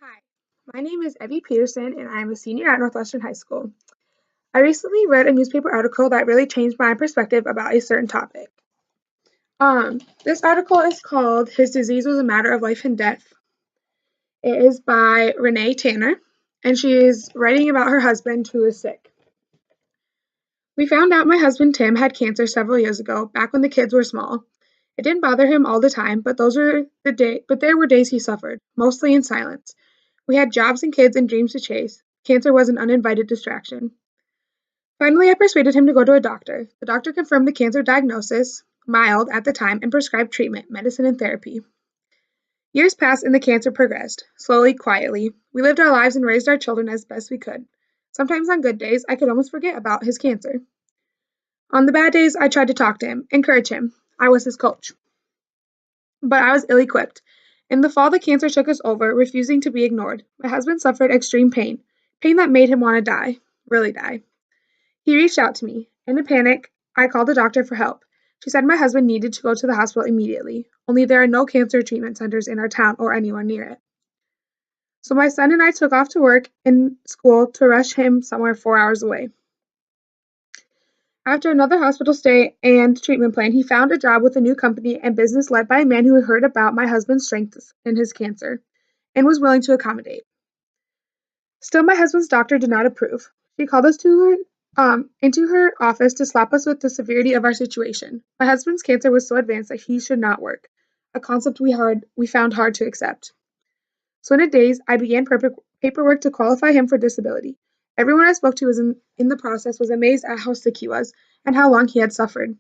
Hi, my name is Evie Peterson, and I am a senior at Northwestern High School. I recently read a newspaper article that really changed my perspective about a certain topic. This article is called His Disease Was a Matter of Life and Death. It is by Renee Tanner, and she is writing about her husband who is sick. We found out my husband Tim had cancer several years ago, back when the kids were small. It didn't bother him all the time, but there were days he suffered, mostly in silence. We had jobs and kids and dreams to chase. Cancer was an uninvited distraction. Finally, I persuaded him to go to a doctor. The doctor confirmed the cancer diagnosis, mild at the time, and prescribed treatment, medicine, and therapy. Years passed and the cancer progressed, slowly, quietly. We lived our lives and raised our children as best we could. Sometimes on good days, I could almost forget about his cancer. On the bad days, I tried to talk to him, encourage him. I was his coach. But I was ill equipped. In the fall, the cancer took us over, refusing to be ignored. My husband suffered extreme pain, pain that made him want to die, really die. He reached out to me. In a panic, I called the doctor for help. She said my husband needed to go to the hospital immediately, only there are no cancer treatment centers in our town or anywhere near it. So my son and I took off to work in school to rush him somewhere 4 hours away. After another hospital stay and treatment plan, he found a job with a new company and business led by a man who had heard about my husband's strengths in his cancer and was willing to accommodate. Still, my husband's doctor did not approve. She called us into her office to slap us with the severity of our situation. My husband's cancer was so advanced that he should not work, a concept we found hard to accept. So in a daze, I began paperwork to qualify him for disability. Everyone I spoke to in the process was amazed at how sick he was and how long he had suffered.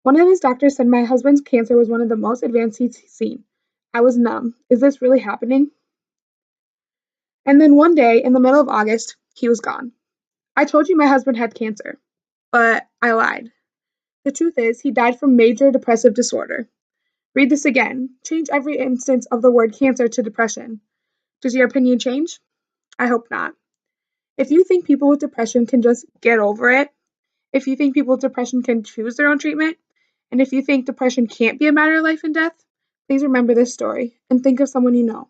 One of his doctors said my husband's cancer was one of the most advanced he'd seen. I was numb. Is this really happening? And then one day, in the middle of August, he was gone. I told you my husband had cancer, but I lied. The truth is, he died from major depressive disorder. Read this again. Change every instance of the word cancer to depression. Does your opinion change? I hope not. If you think people with depression can just get over it, if you think people with depression can choose their own treatment, and if you think depression can't be a matter of life and death, please remember this story and think of someone you know,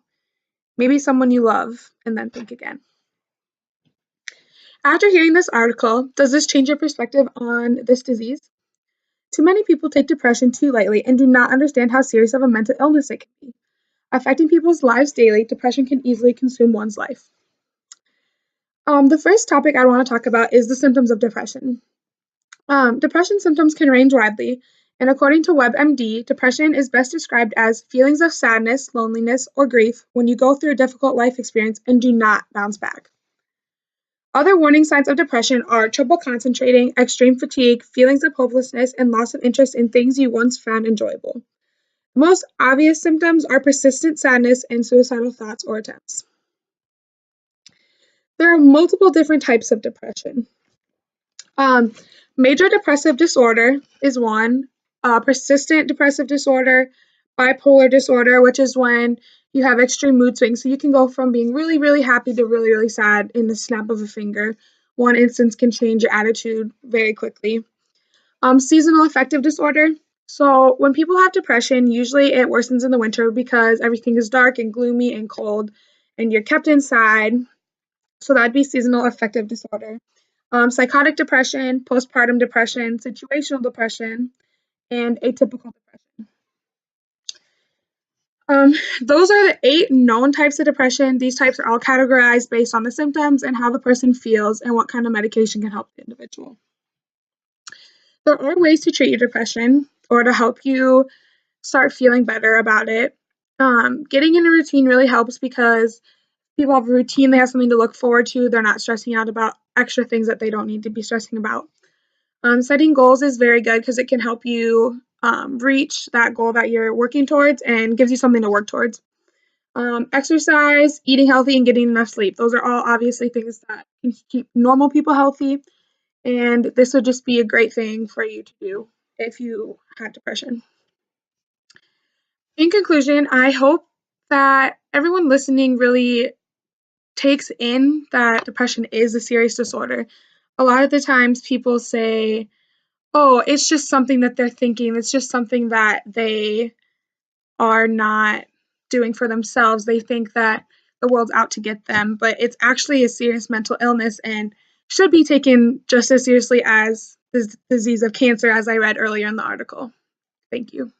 maybe someone you love, and then think again. After hearing this article, does this change your perspective on this disease? Too many people take depression too lightly and do not understand how serious of a mental illness it can be. Affecting people's lives daily, depression can easily consume one's life. The first topic I want to talk about is the symptoms of depression. Depression symptoms can range widely, and according to WebMD, depression is best described as feelings of sadness, loneliness, or grief when you go through a difficult life experience and do not bounce back. Other warning signs of depression are trouble concentrating, extreme fatigue, feelings of hopelessness, and loss of interest in things you once found enjoyable. The most obvious symptoms are persistent sadness and suicidal thoughts or attempts. There are multiple different types of depression. Um, Major depressive disorder is one, persistent depressive disorder, bipolar disorder, which is when you have extreme mood swings. So you can go from being really, really happy to really, really sad in the snap of a finger. One instance can change your attitude very quickly. Seasonal affective disorder. So when people have depression, usually it worsens in the winter because everything is dark and gloomy and cold, and you're kept inside. So that'd be seasonal affective disorder. Psychotic depression, postpartum depression, situational depression, and atypical depression. Those are the 8 known types of depression. These types are all categorized based on the symptoms and how the person feels and what kind of medication can help the individual. There are ways to treat your depression or to help you start feeling better about it. Getting in a routine really helps because people have a routine, they have something to look forward to, they're not stressing out about extra things that they don't need to be stressing about. Setting goals is very good because it can help you reach that goal that you're working towards and gives you something to work towards. Exercise, eating healthy, and getting enough sleep. Those are all obviously things that can keep normal people healthy, and this would just be a great thing for you to do if you had depression. In conclusion, I hope that everyone listening really takes in that depression is a serious disorder. A lot of the times people say, oh, it's just something that they're thinking. It's just something that they are not doing for themselves. They think that the world's out to get them, but it's actually a serious mental illness and should be taken just as seriously as the disease of cancer, as I read earlier in the article. Thank you.